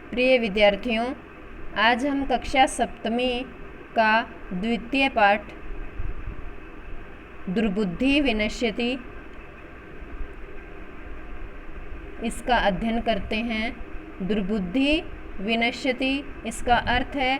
प्रिय विद्यार्थियों, आज हम कक्षा सप्तमी का द्वितीय पाठ दुर्बुद्धि विनश्यति इसका अध्ययन करते हैं। दुर्बुद्धि विनश्यति इसका अर्थ है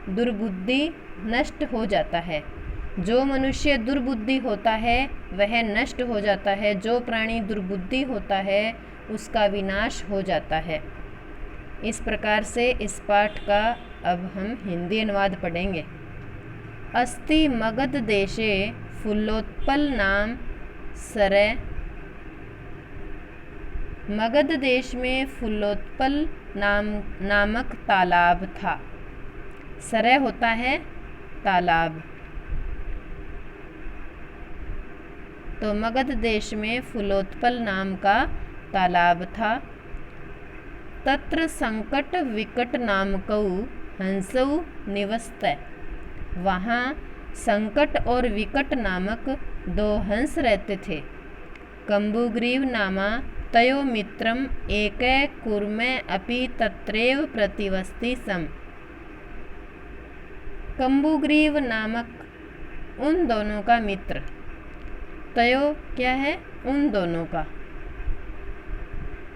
दुर्बुद्धि नष्ट हो जाता है। जो मनुष्य दुर्बुद्धि होता है वह नष्ट हो जाता है। जो प्राणी दुर्बुद्धि होता है उसका विनाश हो जाता है। इस प्रकार से इस पाठ का अब हम हिंदी अनुवाद पढ़ेंगे। अस्ति मगध देशे फुल्लोत्पल नाम सरे। मगध देश में फुल्लोत्पल नामक तालाब था। सरे होता है तालाब। तो मगध देश में फुल्लोत्पल नाम का तालाब था। तत्र संकट विकट नामकौ हंसौ निवसतै। वहाँ संकट और विकट नामक दो हंस रहते थे। कम्बुग्रीव नामा तयो मित्रम एकै कूर्मे अपि तत्रैव प्रतिवसति सम। कम्बुग्रीव नामक उन दोनों का मित्र। तयो क्या है? उन दोनों का।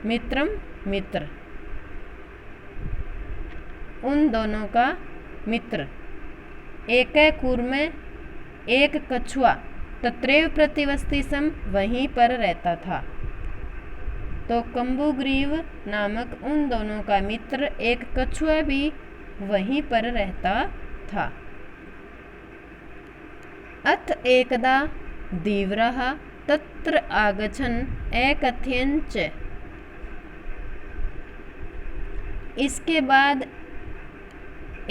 मित्रम मित्र, उन दोनों का मित्र। एक कूर्मे एक कछुआ, तत्रैव प्रतिवसति सम वहीं पर रहता था। तो कम्बुग्रीव नामक उन दोनों का मित्र एक कछुआ भी वहीं पर रहता था। अथ एकदा दीव्रः तत्र आगच्छन् एकथयन् च। इसके बाद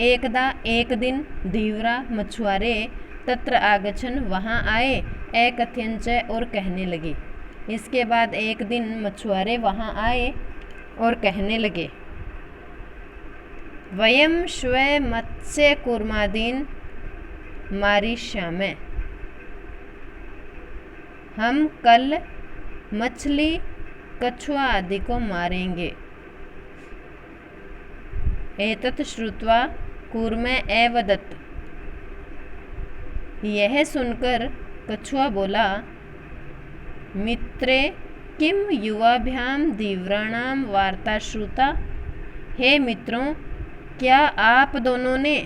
एकदा एक दिन धीवरा मछुआरे तत्र आगच्छन् वहाँ आए, एकथयन् च और कहने लगे। इसके बाद एक दिन मछुआरे वहाँ आए और कहने लगे, वयं श्वे मत्स्य कूर्मादीन मारिष्यामः। हम कल मछली कछुआ आदि को मारेंगे। एतत् श्रुत्वा कूर्मे अवदत्। यह सुनकर कछुआ बोला, मित्रे किम युवाभ्याम दीव्राणां वार्ता श्रुता। हे मित्रों, क्या आप दोनों ने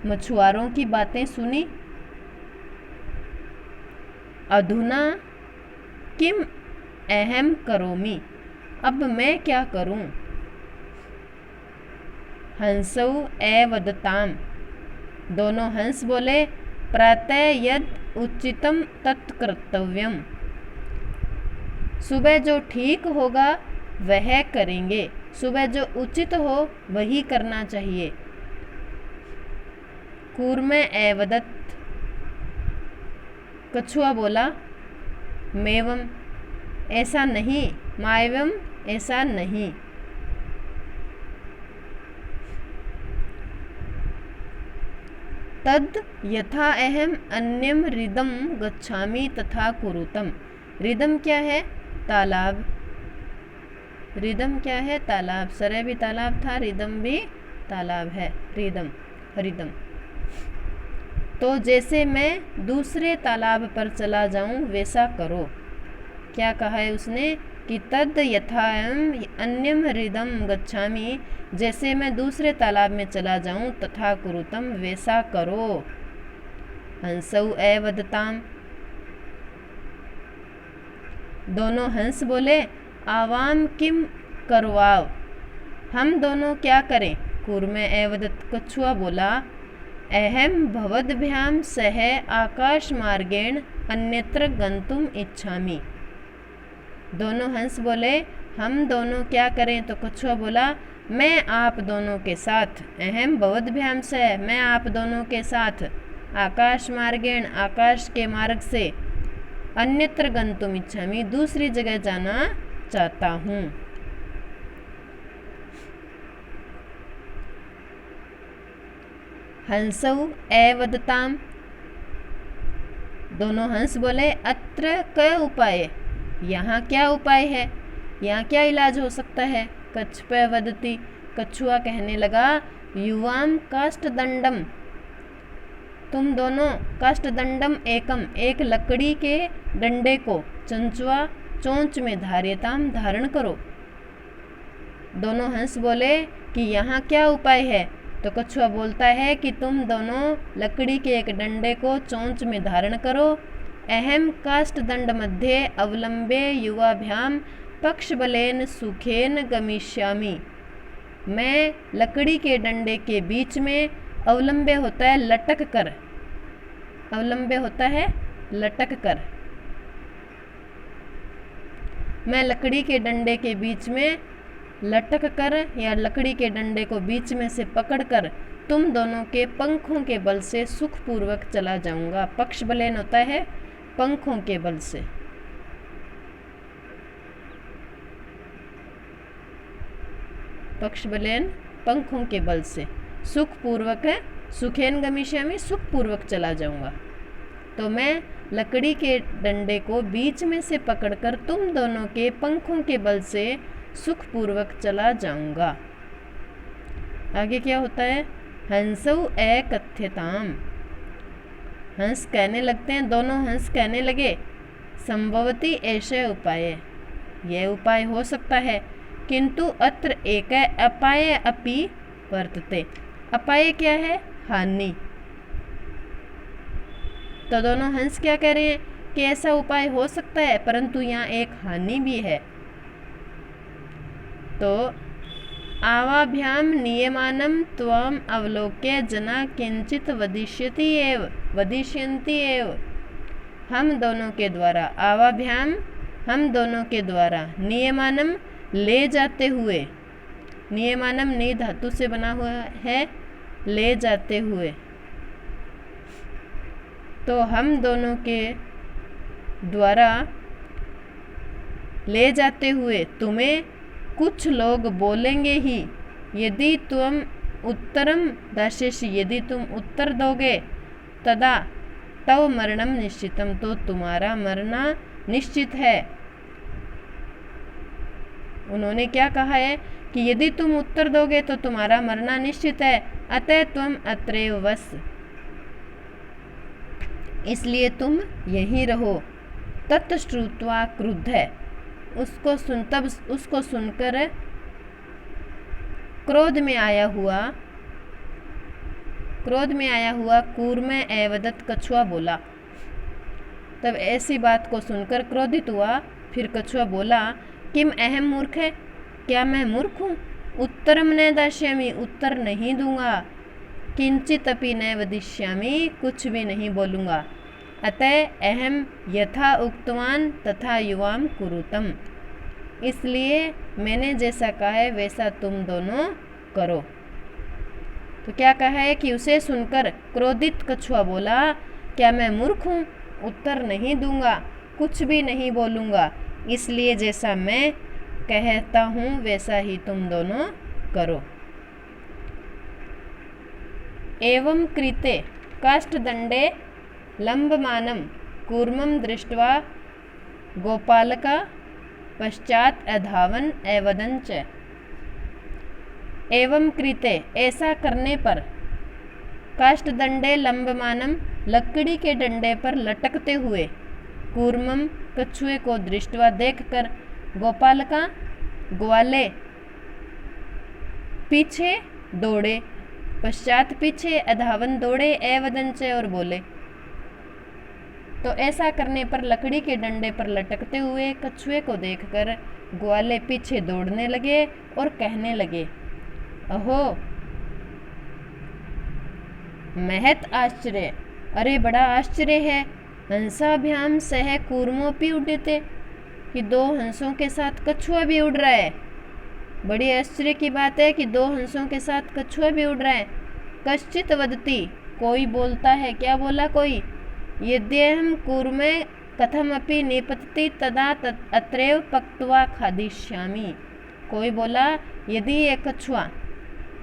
मछुआरों की बातें सुनी? अधुना किम अहम करोमि। अब मैं क्या करूं? हंसौ अवदताम। दोनों हंस बोले, प्रातः यद उचितम तत् कर्तव्यम। सुबह जो ठीक होगा वह करेंगे। सुबह जो उचित हो वही करना चाहिए। कूर्मे अवदत्। कछुआ बोला, मेवम ऐसा नहीं, मायवम ऐसा नहीं। तद यथा अहम अन्यम रिदम गच्छामि तथा कुरुतम। रिदम क्या है? तालाब। रिदम क्या है? तालाब। सरे भी तालाब था, रिदम भी तालाब है। Rhythm rhythm. तो जैसे मैं दूसरे तालाब पर चला जाऊं वैसा करो। क्या कहा है उसने? कि तद यथा अन्यम हृदम गच्छामि, जैसे मैं दूसरे तालाब में चला जाऊं, तथा कुरुतम वैसा करो। हंसौ अवदताम। दोनों हंस बोले, आवाम किम करवाव। हम दोनों क्या करें? कूर्मे अवदत्। कछुआ बोला, अहम भवद्भ्याम सह आकाश मार्गेण अन्यत्र गंतुम इच्छामि। दोनों हंस बोले, हम दोनों क्या करें? तो कछुआ बोला, मैं आप दोनों के साथ, अहम भवद्भ्याम से, मैं आप दोनों के साथ, आकाश मार्गेण आकाश के मार्ग से, अन्यत्र गंतुम इच्छामि दूसरी जगह जाना चाहता हूँ। हंसौ अवदताम। दोनों हंस बोले, अत्र क उपाय। यहाँ क्या उपाय है? यहाँ क्या इलाज हो सकता है? कच्छपे वदति। कछुआ कहने लगा, युवाम काष्ठदंडम, तुम दोनों काष्ठदंडम एकम, एक लकड़ी के डंडे को चंचुआ चोंच में धार्यताम, धारण करो। दोनों हंस बोले कि यहाँ क्या उपाय है? तो कछुआ बोलता है कि तुम दोनों लकड़ी के एक डंडे को चोंच में धारण करो। अहम काष्ठदंड मध्ये अवलंबे युवाभ्याम पक्षबलेन सुखेन गमिष्यामि। मैं लकड़ी के डंडे के बीच में, अवलंबे होता है लटक कर, अवलंबे होता है लटक कर, मैं लकड़ी के डंडे के बीच में लटक कर या लकड़ी के डंडे को बीच में से पकड़कर तुम दोनों के पंखों के बल से सुखपूर्वक चला जाऊंगा। पक्ष बलेन होता है पंखों के बल से। पक्ष बलेन पंखों के बल से, सुखपूर्वक है सुखेन गमिष्यामि, सुखपूर्वक चला जाऊंगा। तो मैं लकड़ी के डंडे को बीच में से पकड़कर तुम दोनों के पंखों के बल से सुखपूर्वक चला जाऊंगा। आगे क्या होता है? हंसौ एकथ्यताम, हंस कहने लगते हैं, दोनों हंस कहने लगे, संभवती ऐसे उपाय, यह उपाय हो सकता है, किंतु अत्र एक अपाय अपि वर्तते। अपाय क्या है? हानि। तो दोनों हंस क्या कह रहे हैं कि ऐसा उपाय हो सकता है, परंतु यहाँ एक हानि भी है। तो आवाभ्याम नियमानं त्वम अवलोक्य जना किंचित वदिष्यन्ति एव। हम दोनों के द्वारा, आवाभ्याम हम दोनों के द्वारा, नियमानं ले जाते हुए, नियमानं नि धातु से बना हुआ है, ले जाते हुए। तो हम दोनों के द्वारा ले जाते हुए तुम्हें कुछ लोग बोलेंगे ही, यदि तुम उत्तरम दास्यसि, यदि तुम उत्तर दोगे, तदा तव मरणम निश्चितम, तो तुम्हारा मरना निश्चित है। उन्होंने क्या कहा है कि यदि तुम उत्तर दोगे तो तुम्हारा मरना निश्चित है, अतः तुम अत्रैव वस, इसलिए तुम यहीं रहो। तत्श्रुत्वा क्रुद्ध है, उसको सुनकर क्रोध में आया हुआ कूर्म एवदत, कछुआ बोला। तब ऐसी बात को सुनकर क्रोधित हुआ, फिर कछुआ बोला, किम अहम मूर्ख है, क्या मैं मूर्ख हूँ? उत्तरम न दास्यामि, उत्तर नहीं दूंगा, किंचित अपि न वदिष्यामि, कुछ भी नहीं बोलूँगा। अतः अहम यथा उक्तवान तथा युवाम कुरुतम, इसलिए मैंने जैसा कहा है वैसा तुम दोनों करो। तो क्या कहा है कि उसे सुनकर क्रोधित कछुआ बोला, क्या मैं मूर्ख हूँ? उत्तर नहीं दूंगा, कुछ भी नहीं बोलूँगा, इसलिए जैसा मैं कहता हूँ वैसा ही तुम दोनों करो। एवं कृते काष्ठदंडे लंबमानं कूर्मं दृष्ट्वा गोपालका पश्चात अधावन एवदंच। एवं कृते, ऐसा करने पर, काष्ठदंडे लंबमानं, लकड़ी के डंडे पर लटकते हुए, कूर्मम कछुए को दृष्टवा देखकर, गोपालका ग्वाले पीछे दौड़े, पश्चात पीछे, अधावन दौड़े, एवदंच और बोले। तो ऐसा करने पर लकड़ी के डंडे पर लटकते हुए कछुए को देखकर ग्वाले पीछे दौड़ने लगे और कहने लगे, अहो महत आश्चर्य, अरे बड़ा आश्चर्य है, हंसाभ्याम सह कूर्मोपि उड्यते, कि दो हंसों के साथ कछुआ भी उड़ रहा है। बड़ी आश्चर्य की बात है कि दो हंसों के साथ कछुआ भी उड़ रहा है। कश्चित वदति, कोई बोलता है, क्या बोला कोई? यद्यहं कूर्मे कथमपि निपतति तदा अत्रैव पक्त्वा खादिष्यामि। कोई बोला, यदि ये कछुआ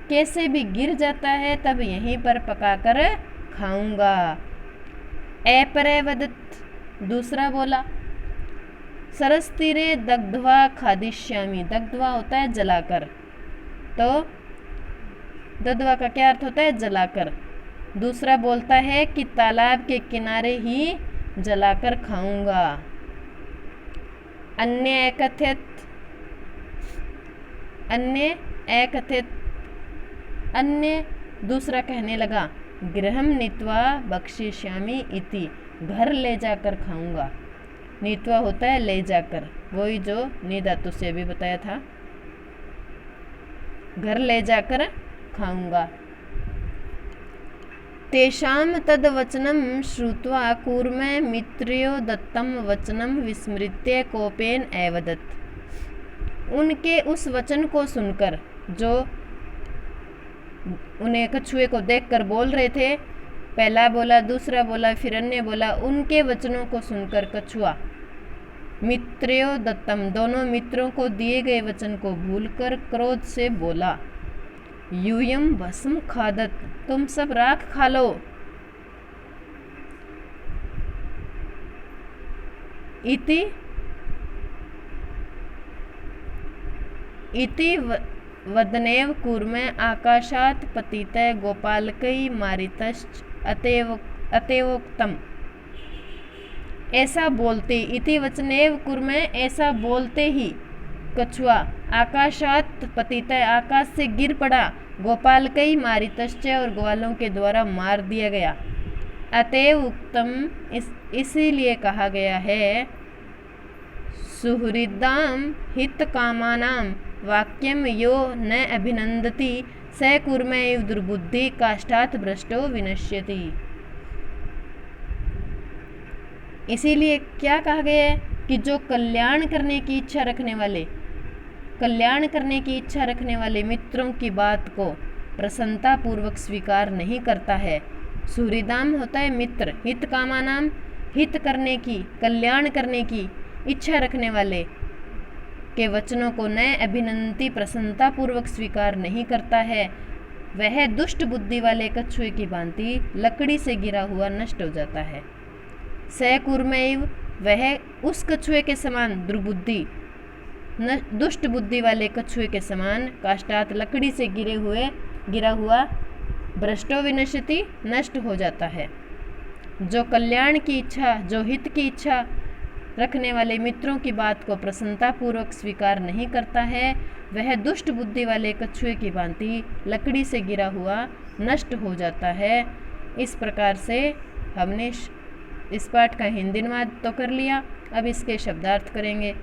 कैसे भी गिर जाता है तब यहीं पर पकाकर खाऊंगा। अपरे वदत, दूसरा बोला, सरस तीरे दग्ध्वा खादिष्यामि, दग्ध्वा होता है जलाकर, तो दग्ध्वा का क्या अर्थ होता है? जलाकर। दूसरा बोलता है कि तालाब के किनारे ही जलाकर खाऊंगा। अन्य एकथित, अन्य एकथित, अन्य दूसरा कहने लगा गृहम नीत्वा भक्षिष्यामि इति, घर ले जाकर खाऊंगा। नीत्वा होता है ले जाकर, वही जो नी धातु से अभी बताया था, घर ले जाकर खाऊंगा। तेषां तद वचनं श्रुत्वा कूर्मे मित्र्यो दत्तं वचनं विस्मृत्य कोपेन एवदत्। उनके उस वचन को सुनकर, जो उन्हें कछुए को देखकर बोल रहे थे, पहला बोला, दूसरा बोला, फिर अन्य बोला, उनके वचनों को सुनकर कछुआ मित्र्यो दत्तम, दोनों मित्रों को दिए गए वचन को भूलकर क्रोध से बोला, यूयम भस्म खादत, तुम सब राख खा लो। इति वदनेव कूर्मे आकाशात् पतितः गोपालकै मारितश्च अतेवोक्तम। ऐसा बोलते, इति वचनेव कूर्मे, ऐसा बोलते ही कछुआ आकाशात् पतितः, आकाश से गिर पड़ा, गोपालकै मारितश्च, और ग्वालों के द्वारा मार दिया गया। अतएव उक्तम, इसीलिए कहा गया है, सुहृदाम हित कामानाम वाक्यम यो न अभिनंदति स कूर्मे दुर्बुद्धि काष्ठात् भ्रष्टो विनश्यति। इसीलिए क्या कहा गया है कि जो कल्याण करने की इच्छा रखने वाले, कल्याण करने की इच्छा रखने वाले मित्रों की बात को प्रसन्नता पूर्वक स्वीकार नहीं करता है। सुहृदाम होता है मित्र, हित कामानाम, हित करने की, कल्याण करने की इच्छा रखने वाले के वचनों को नए अभिनंदती प्रसन्नता पूर्वक स्वीकार नहीं करता है, वह दुष्ट बुद्धि वाले कछुए की भांति लकड़ी से गिरा हुआ नष्ट हो जाता है। स कूर्मेव, वह उस कछुए के समान दुर्बुद्धि, दुष्ट बुद्धि वाले कछुए के समान, काष्ठात् लकड़ी से गिरा हुआ, भ्रष्टो विनश्यति, नष्ट हो जाता है। जो कल्याण की इच्छा, जो हित की इच्छा रखने वाले मित्रों की बात को प्रसन्नता पूर्वक स्वीकार नहीं करता है, वह दुष्ट बुद्धि वाले कछुए की भांति लकड़ी से गिरा हुआ नष्ट हो जाता है। इस प्रकार से हमने इस पाठ का हिंदी अनुवाद तो कर लिया, अब इसके शब्दार्थ करेंगे।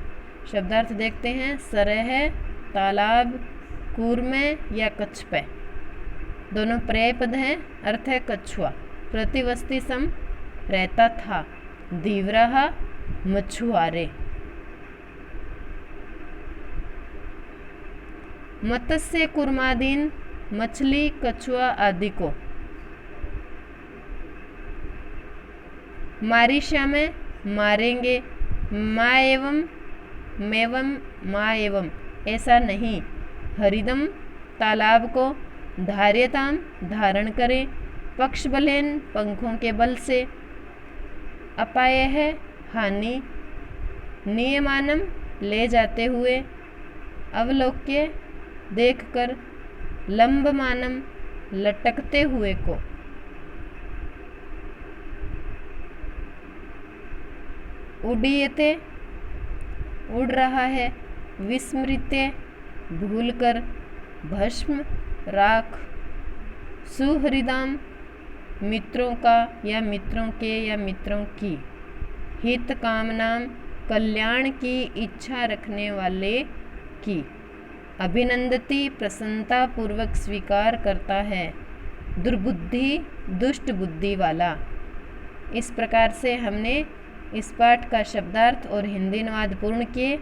शब्दार्थ देखते हैं। सरह, तालाब, कूर्मे या कछपे, दोनों पर्याय पद हैं। अर्थ है कछुआ। प्रतिवस्ती सम, रहता था। दीवरा, मछुआरे। मत्स्य कुर्मादीन, मछली, कछुआ आदि को। मारिष्या में, मारेंगे। माँ एवं, मेवम, माँ एवं, ऐसा नहीं। हरिदम, तालाब को। धार्यताम, धारण करें। पक्ष बलेन, पंखों के बल से। अपाय है, हानि। नियमानम, ले जाते हुए। अवलोक्य, देखकर। लंबमानम, लटकते हुए को। उडीयते, उड़ रहा है। विस्मृत्य, भूलकर। भस्म, राख। सुहृदाम, मित्रों का या मित्रों के या मित्रों की। हित कामनाम, कल्याण की इच्छा रखने वाले की। अभिनंदती, प्रसन्नता पूर्वक स्वीकार करता है। दुर्बुद्धि, दुष्ट बुद्धि वाला। इस प्रकार से हमने इस पाठ का शब्दार्थ और हिंदी अनुवाद पूर्ण किए।